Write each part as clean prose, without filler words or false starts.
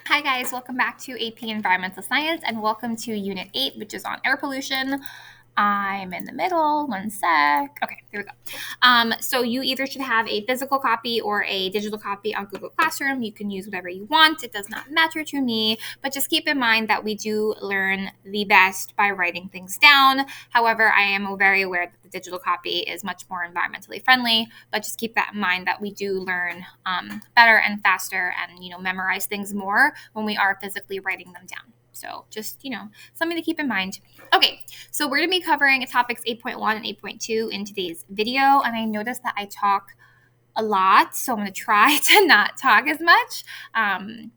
Hi guys, welcome back to AP Environmental Science and welcome to Unit 8, which is on air pollution. I'm in the middle, one sec. Okay, there we go. So you either should have a physical copy or a digital copy on Google Classroom. You can use whatever you want. It does not matter to me, but just keep in mind that we do learn the best by writing things down. However, I am very aware that the digital copy is much more environmentally friendly, but just keep that in mind that we do learn better and faster and, memorize things more when we are physically writing them down. So just, something to keep in mind. Okay, so we're going to be covering topics 8.1 and 8.2 in today's video. And I noticed that I talk a lot, so I'm going to try to not talk as much,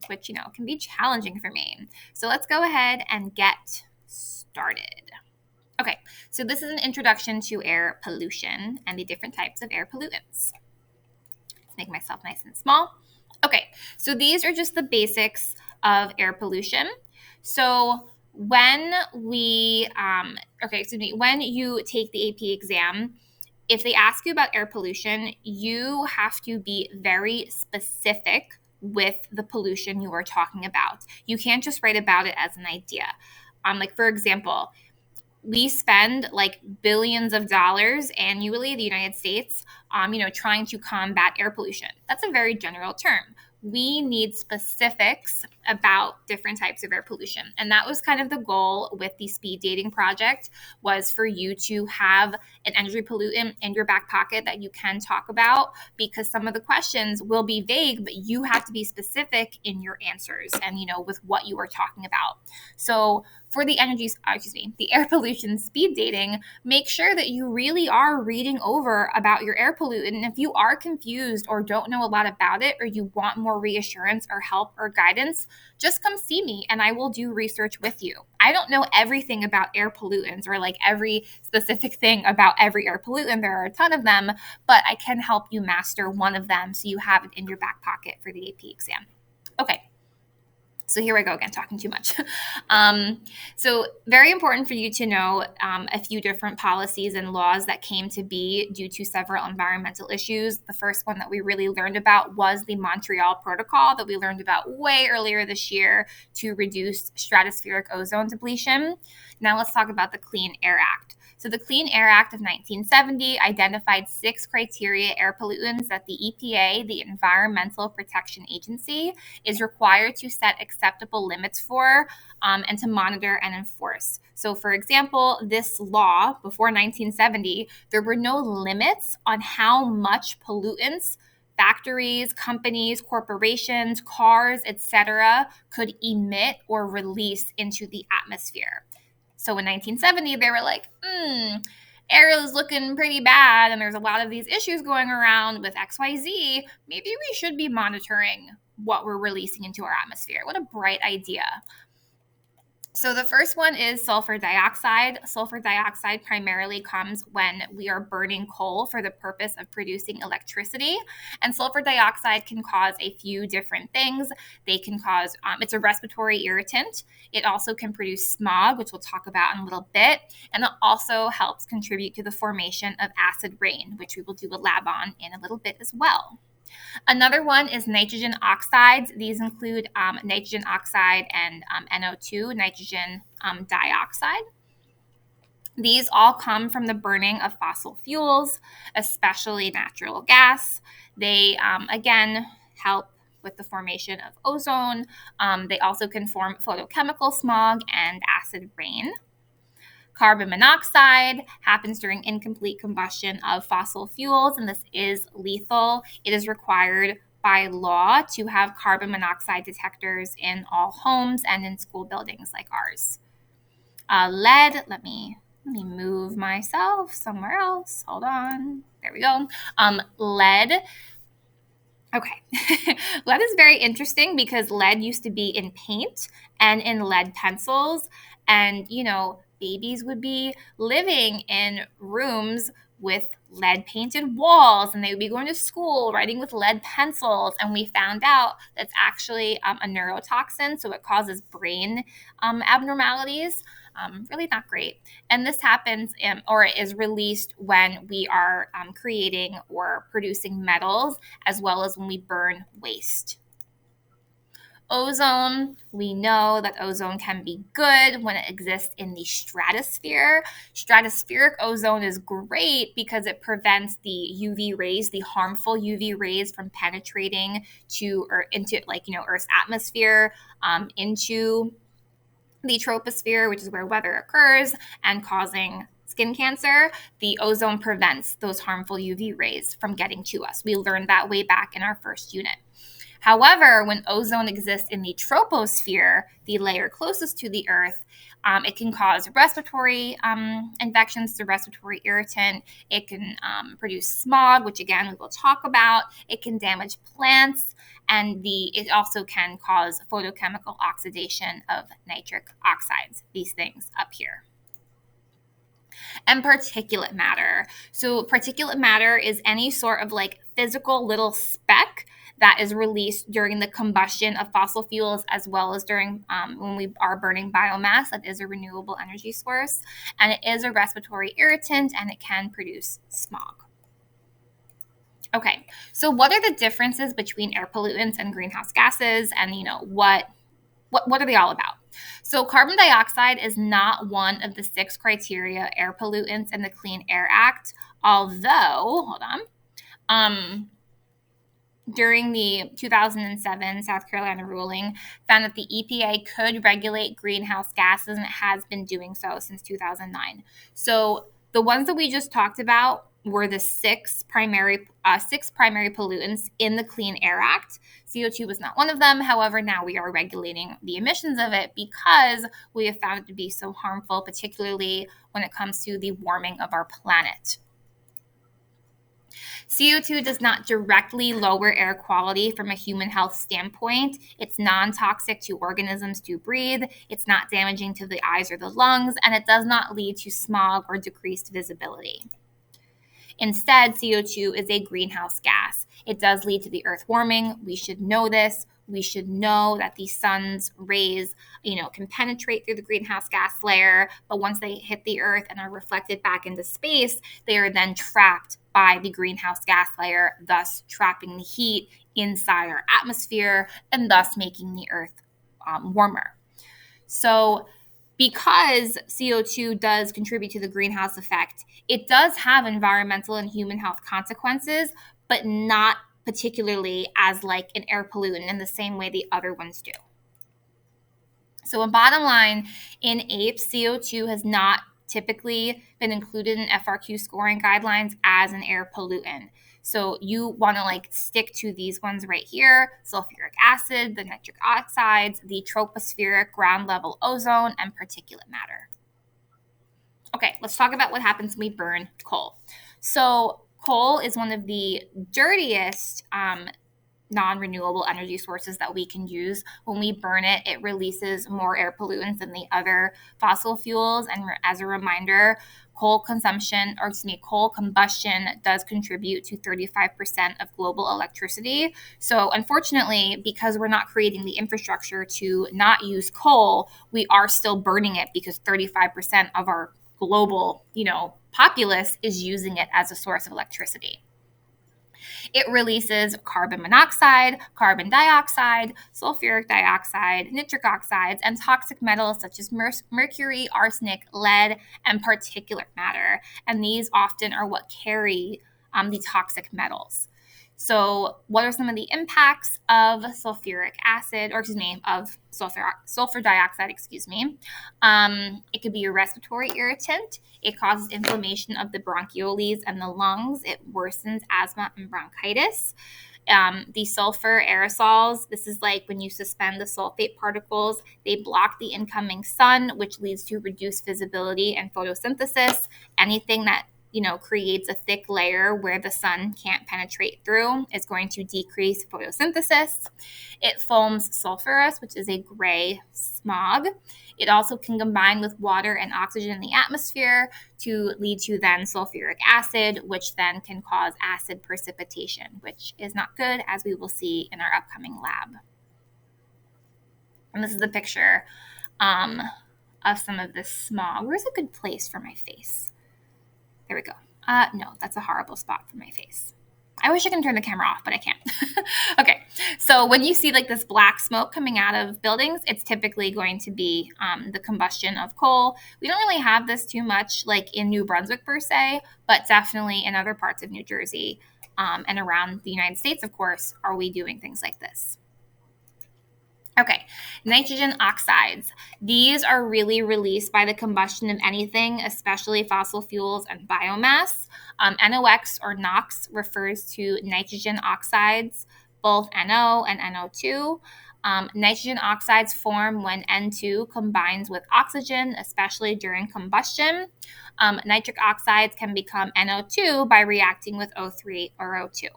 which, can be challenging for me. So let's go ahead and get started. Okay, so this is an introduction to air pollution and the different types of air pollutants. Let's make myself nice and small. Okay, so these are just the basics of air pollution. So when when you take the AP exam, if they ask you about air pollution, you have to be very specific with the pollution you are talking about. You can't just write about it as an idea. For example, we spend like billions of dollars annually in the United States, trying to combat air pollution. That's a very general term. We need specifics about different types of air pollution. And that was kind of the goal with the speed dating project, was for you to have an energy pollutant in your back pocket that you can talk about, because some of the questions will be vague, but you have to be specific in your answers and, with what you are talking about. So for the the air pollution speed dating, make sure that you really are reading over about your air pollutant. And if you are confused or don't know a lot about it, or you want more reassurance or help or guidance, just come see me and I will do research with you. I don't know everything about air pollutants or like every specific thing about every air pollutant. There are a ton of them, but I can help you master one of them so you have it in your back pocket for the AP exam. Okay. So here I go again, talking too much. So very important for you to know a few different policies and laws that came to be due to several environmental issues. The first one that we really learned about was the Montreal Protocol that we learned about way earlier this year to reduce stratospheric ozone depletion. Now let's talk about the Clean Air Act. So the Clean Air Act of 1970 identified 6 criteria air pollutants that the EPA, the Environmental Protection Agency, is required to set acceptable limits for and to monitor and enforce. So, for example, this law before 1970, there were no limits on how much pollutants factories, companies, corporations, cars, etc., could emit or release into the atmosphere. So in 1970, they were like, air is looking pretty bad, and there's a lot of these issues going around with XYZ. Maybe we should be monitoring what we're releasing into our atmosphere. What a bright idea. So the first one is sulfur dioxide. Sulfur dioxide primarily comes when we are burning coal for the purpose of producing electricity. And sulfur dioxide can cause a few different things. They can cause, it's a respiratory irritant. It also can produce smog, which we'll talk about in a little bit. And it also helps contribute to the formation of acid rain, which we will do a lab on in a little bit as well. Another one is nitrogen oxides. These include nitrogen oxide and NO2, nitrogen dioxide. These all come from the burning of fossil fuels, especially natural gas. They, again, help with the formation of ozone. They also can form photochemical smog and acid rain. Carbon monoxide happens during incomplete combustion of fossil fuels, and this is lethal. It is required by law to have carbon monoxide detectors in all homes and in school buildings like ours. Lead, let me move myself somewhere else. Hold on. There we go. Lead. Okay. Lead is very interesting because lead used to be in paint and in lead pencils. And, babies would be living in rooms with lead painted walls, and they would be going to school writing with lead pencils. And we found out that's actually a neurotoxin, so it causes brain abnormalities. Really not great. And this happens or is released when we are creating or producing metals, as well as when we burn waste. ozone. We know that ozone can be good when it exists in the stratosphere. Stratospheric ozone is great because it prevents the UV rays, the harmful UV rays, from penetrating to or into Earth's atmosphere, into the troposphere, which is where weather occurs, and causing skin cancer. The ozone prevents those harmful UV rays from getting to us. We learned that way back in our first unit. However, when ozone exists in the troposphere, the layer closest to the Earth, it can cause respiratory infections through respiratory irritant. It can produce smog, which again we will talk about. It can damage plants, and it also can cause photochemical oxidation of nitric oxides, these things up here. And particulate matter. So particulate matter is any sort of physical little speck that is released during the combustion of fossil fuels, as well as during when we are burning biomass. That is a renewable energy source, and it is a respiratory irritant, and it can produce smog. Okay, so what are the differences between air pollutants and greenhouse gases, and what are they all about? So carbon dioxide is not one of the 6 criteria air pollutants in the Clean Air Act, although, hold on, during the 2007 South Carolina ruling, found that the EPA could regulate greenhouse gases, and it has been doing so since 2009. So the ones that we just talked about were the 6 primary pollutants in the Clean Air Act. CO2 was not one of them. However, now we are regulating the emissions of it because we have found it to be so harmful, particularly when it comes to the warming of our planet. CO2 does not directly lower air quality from a human health standpoint. It's non-toxic to organisms to breathe. It's not damaging to the eyes or the lungs, and it does not lead to smog or decreased visibility. Instead, CO2 is a greenhouse gas. It does lead to the earth warming. We should know this. We should know that the sun's rays, can penetrate through the greenhouse gas layer, but once they hit the earth and are reflected back into space, they are then trapped by the greenhouse gas layer, thus trapping the heat inside our atmosphere and thus making the earth warmer. So because CO2 does contribute to the greenhouse effect, it does have environmental and human health consequences, but not particularly as like an air pollutant in the same way the other ones do. So, a bottom line, in APES, CO2 has not typically been included in FRQ scoring guidelines as an air pollutant. So you want to stick to these ones right here: sulfuric acid, the nitric oxides, the tropospheric ground level ozone, and particulate matter. Okay, let's talk about what happens when we burn coal. So coal is one of the dirtiest non-renewable energy sources that we can use. When we burn it, it releases more air pollutants than the other fossil fuels. And as a reminder, coal combustion does contribute to 35% of global electricity. So unfortunately, because we're not creating the infrastructure to not use coal, we are still burning it because 35% of our global, populace is using it as a source of electricity. It releases carbon monoxide, carbon dioxide, sulfuric dioxide, nitric oxides, and toxic metals such as mercury, arsenic, lead, and particulate matter. And these often are what carry the toxic metals. So what are some of the impacts of sulfur dioxide, it could be a respiratory irritant. It causes inflammation of the bronchioles and the lungs. It worsens asthma and bronchitis. The sulfur aerosols, this is like when you suspend the sulfate particles, they block the incoming sun, which leads to reduced visibility and photosynthesis. Anything that creates a thick layer where the sun can't penetrate through is going to decrease photosynthesis. It foams sulfurous, which is a gray smog. It also can combine with water and oxygen in the atmosphere to lead to then sulfuric acid, which then can cause acid precipitation, which is not good, as we will see in our upcoming lab. And this is a picture of some of this smog. Where's a good place for my face? There we go. No, that's a horrible spot for my face. I wish I can turn the camera off, but I can't. Okay, so when you see like this black smoke coming out of buildings, it's typically going to be the combustion of coal. We don't really have this too much like in New Brunswick per se, but definitely in other parts of New Jersey and around the United States, of course, are we doing things like this. Okay, nitrogen oxides. These are really released by the combustion of anything, especially fossil fuels and biomass. NOx or NOx refers to nitrogen oxides, both NO and NO2. Nitrogen oxides form when N2 combines with oxygen, especially during combustion. Nitric oxides can become NO2 by reacting with O3 or O2.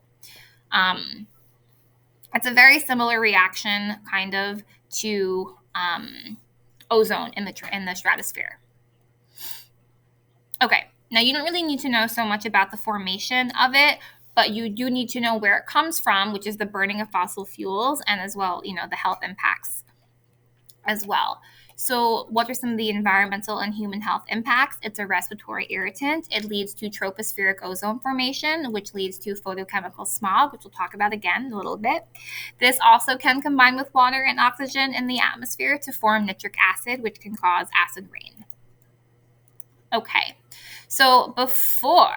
It's a very similar reaction, kind of, to ozone in the stratosphere. Okay, now you don't really need to know so much about the formation of it, but you do need to know where it comes from, which is the burning of fossil fuels, and as well, the health impacts as well. So what are some of the environmental and human health impacts? It's a respiratory irritant. It leads to tropospheric ozone formation, which leads to photochemical smog, which we'll talk about again in a little bit. This also can combine with water and oxygen in the atmosphere to form nitric acid, which can cause acid rain. Okay, so before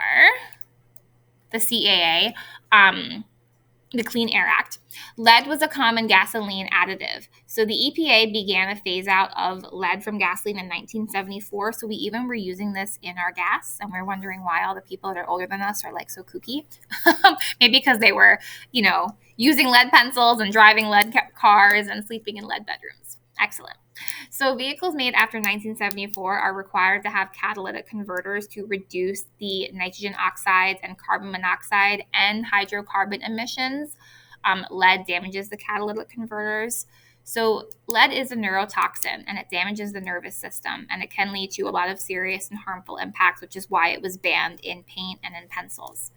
the CAA, the Clean Air Act, lead was a common gasoline additive. So the EPA began a phase out of lead from gasoline in 1974. So we even were using this in our gas, and we're wondering why all the people that are older than us are like so kooky. Maybe because they were, using lead pencils and driving lead cars and sleeping in lead bedrooms. Excellent. So vehicles made after 1974 are required to have catalytic converters to reduce the nitrogen oxides and carbon monoxide and hydrocarbon emissions. Lead damages the catalytic converters. So lead is a neurotoxin, and it damages the nervous system, and it can lead to a lot of serious and harmful impacts, which is why it was banned in paint and in pencils.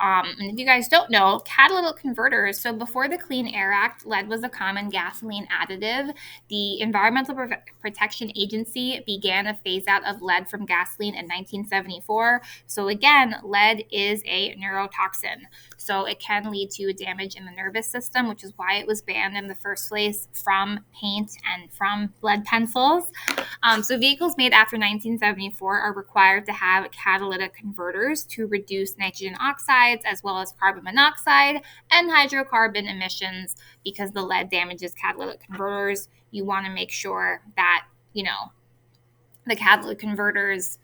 And if you guys don't know, catalytic converters, so before the Clean Air Act, lead was a common gasoline additive. The Environmental Protection Agency began a phase out of lead from gasoline in 1974. So again, lead is a neurotoxin. So it can lead to damage in the nervous system, which is why it was banned in the first place from paint and from lead pencils. So vehicles made after 1974 are required to have catalytic converters to reduce nitrogen oxides as well as carbon monoxide and hydrocarbon emissions. Because the lead damages catalytic converters, you want to make sure that, the catalytic converters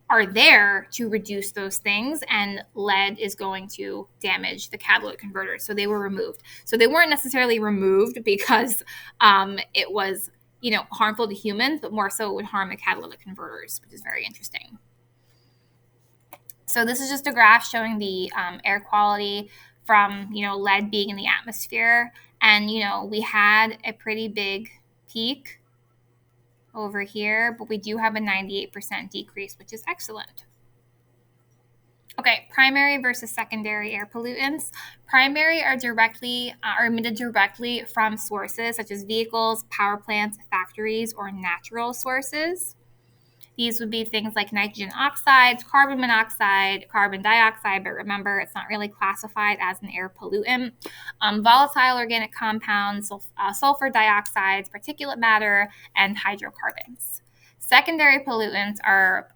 are there to reduce those things, and lead is going to damage the catalytic converters. So they were removed. So they weren't necessarily removed because it was harmful to humans, but more so it would harm the catalytic converters, which is very interesting. So this is just a graph showing the air quality from, lead being in the atmosphere. And, we had a pretty big peak over here, but we do have a 98% decrease, which is excellent. Okay, primary versus secondary air pollutants. Primary are emitted directly from sources such as vehicles, power plants, factories, or natural sources. These would be things like nitrogen oxides, carbon monoxide, carbon dioxide, but remember, it's not really classified as an air pollutant. Volatile organic compounds, sulfur dioxides, particulate matter, and hydrocarbons. Secondary pollutants are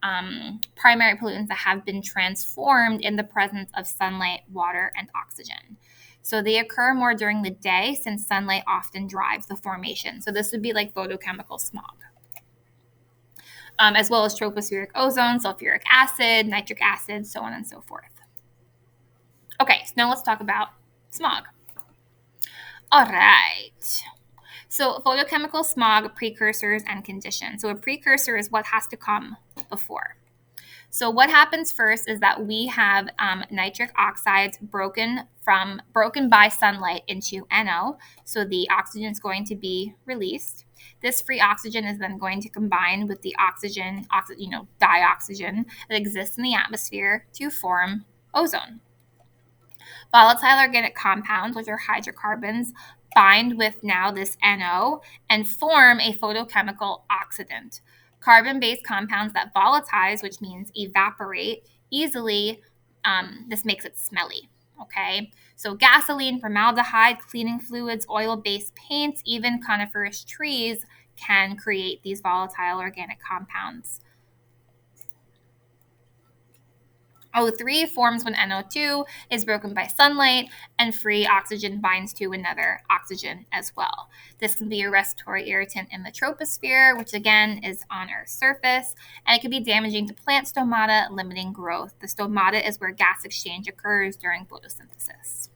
primary pollutants that have been transformed in the presence of sunlight, water, and oxygen. So they occur more during the day since sunlight often drives the formation. So this would be like photochemical smog. As well as tropospheric ozone, sulfuric acid, nitric acid, so on and so forth. Okay, so now let's talk about smog. All right. So photochemical smog, precursors, and conditions. So a precursor is what has to come before. So what happens first is that we have nitric oxides broken by sunlight into NO. So the oxygen is going to be released. This free oxygen is then going to combine with the dioxygen that exists in the atmosphere to form ozone. Volatile organic compounds, which are hydrocarbons, bind with now this NO and form a photochemical oxidant. Carbon-based compounds that volatilize, which means evaporate easily, this makes it smelly. Okay, so gasoline, formaldehyde, cleaning fluids, oil-based paints, even coniferous trees can create these volatile organic compounds. O3 forms when NO2 is broken by sunlight and free oxygen binds to another oxygen as well. This can be a respiratory irritant in the troposphere, which again is on Earth's surface, and it can be damaging to plant stomata, limiting growth. The stomata is where gas exchange occurs during photosynthesis.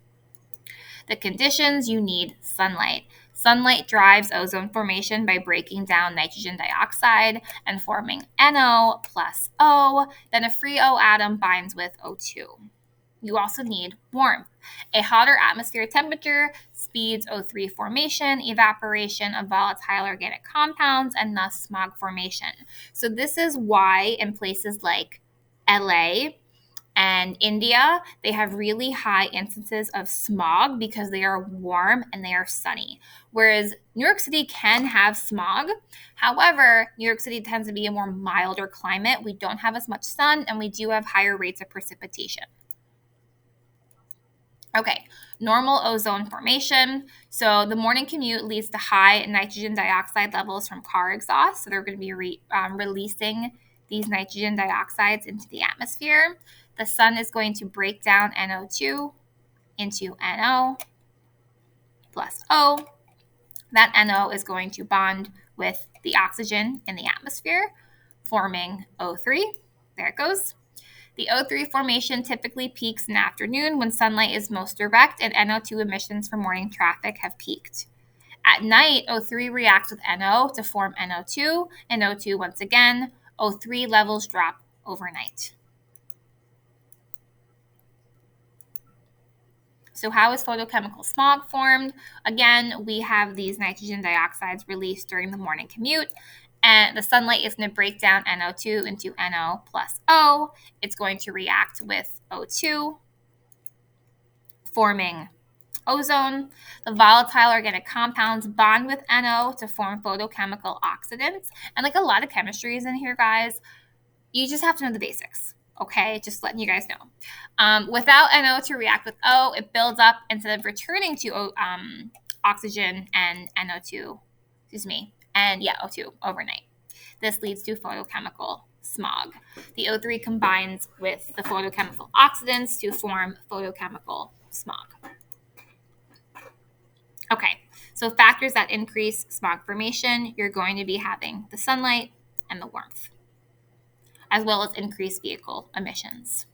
The conditions: you need sunlight. Sunlight drives ozone formation by breaking down nitrogen dioxide and forming NO plus O. Then a free O atom binds with O2. You also need warmth. A hotter atmosphere temperature speeds O3 formation, evaporation of volatile organic compounds, and thus smog formation. So this is why in places like LA and India, they have really high instances of smog because they are warm and they are sunny. Whereas New York City can have smog. However, New York City tends to be a more milder climate. We don't have as much sun and we do have higher rates of precipitation. Okay, normal ozone formation. So the morning commute leads to high nitrogen dioxide levels from car exhaust. So they're going to be releasing these nitrogen dioxides into the atmosphere. The sun is going to break down NO2 into NO plus O. That NO is going to bond with the oxygen in the atmosphere, forming O3. There it goes. The O3 formation typically peaks in the afternoon when sunlight is most direct and NO2 emissions from morning traffic have peaked. At night, O3 reacts with NO to form NO2, and O2 once again. O3 levels drop overnight. So how is photochemical smog formed? Again, we have these nitrogen dioxides released during the morning commute, and the sunlight is going to break down NO2 into NO plus O. It's going to react with O2, forming ozone. The volatile organic compounds bond with NO to form photochemical oxidants. And like a lot of chemistry is in here, guys, you just have to know the basics. Okay, just letting you guys know. Without NO to react with O, it builds up instead of returning to oxygen and NO2, O2 overnight. This leads to photochemical smog. The O3 combines with the photochemical oxidants to form photochemical smog. Okay, so factors that increase smog formation, you're going to be having the sunlight and the warmth, as well as increased vehicle emissions.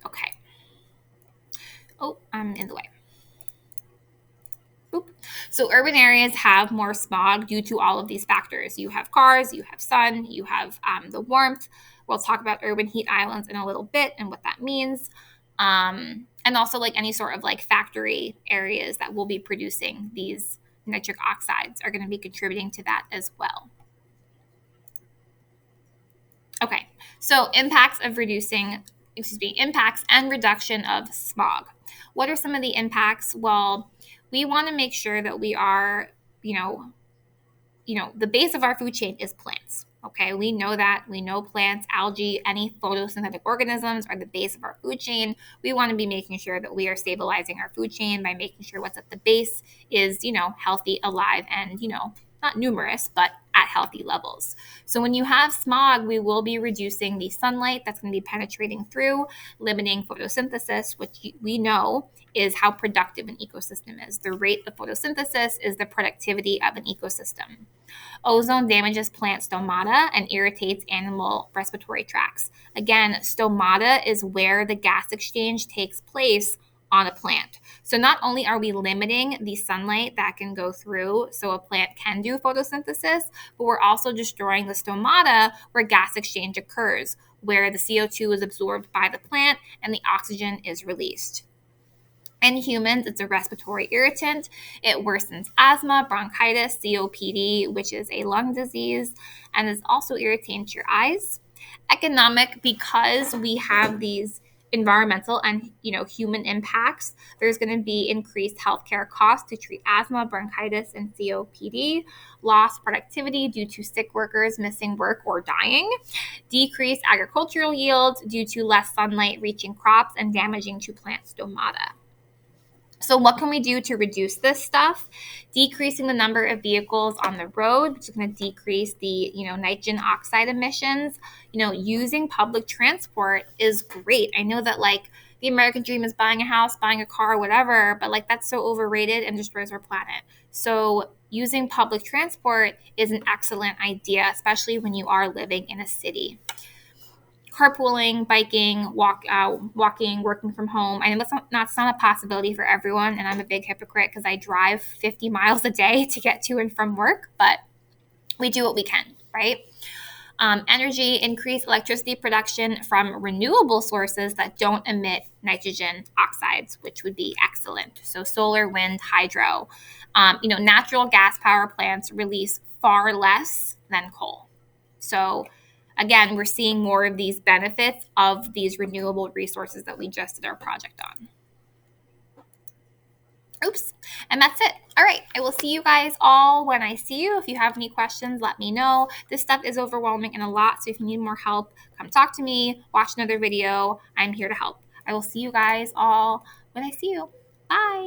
Okay. Oh, I'm in the way. Oop. So urban areas have more smog due to all of these factors. You have cars, you have sun, you have the warmth. We'll talk about urban heat islands in a little bit and what that means. And also like any sort of like factory areas that will be producing these nitric oxides are going to be contributing to that as well. Okay, so impacts and reduction of smog. What are some of the impacts? Well, we want to make sure that we are, the base of our food chain is plants. Okay, we know that. We know plants, algae, any photosynthetic organisms are the base of our food chain. We want to be making sure that we are stabilizing our food chain by making sure what's at the base is, healthy, alive, and, not numerous, but at healthy levels. So when you have smog, we will be reducing the sunlight that's going to be penetrating through, limiting photosynthesis, which we know is how productive an ecosystem is. The rate of photosynthesis is the productivity of an ecosystem. Ozone damages plant stomata and irritates animal respiratory tracts. Again, stomata is where the gas exchange takes place on a plant. So not only are we limiting the sunlight that can go through so a plant can do photosynthesis, but we're also destroying the stomata where gas exchange occurs, where the CO2 is absorbed by the plant and the oxygen is released. In humans, it's a respiratory irritant. It worsens asthma, bronchitis, COPD, which is a lung disease, and is also irritating to your eyes. Economic, because we have these environmental and human impacts. There's going to be increased healthcare costs to treat asthma, bronchitis, and COPD, lost productivity due to sick workers missing work or dying, decreased agricultural yields due to less sunlight reaching crops and damaging to plant stomata. So what can we do to reduce this stuff? Decreasing the number of vehicles on the road, which is going to decrease the, nitrogen oxide emissions. Using public transport is great. I know that the American dream is buying a house, buying a car, whatever, but that's so overrated and destroys our planet. So using public transport is an excellent idea, especially when you are living in a city. Carpooling, biking, walking, working from home. I know that's not a possibility for everyone, and I'm a big hypocrite because I drive 50 miles a day to get to and from work, but we do what we can, right? Energy, increase electricity production from renewable sources that don't emit nitrogen oxides, which would be excellent. So solar, wind, hydro. Natural gas power plants release far less than coal. So again, we're seeing more of these benefits of these renewable resources that we just did our project on. Oops. And that's it. All right. I will see you guys all when I see you. If you have any questions, let me know. This stuff is overwhelming and a lot. So if you need more help, come talk to me, watch another video. I'm here to help. I will see you guys all when I see you. Bye.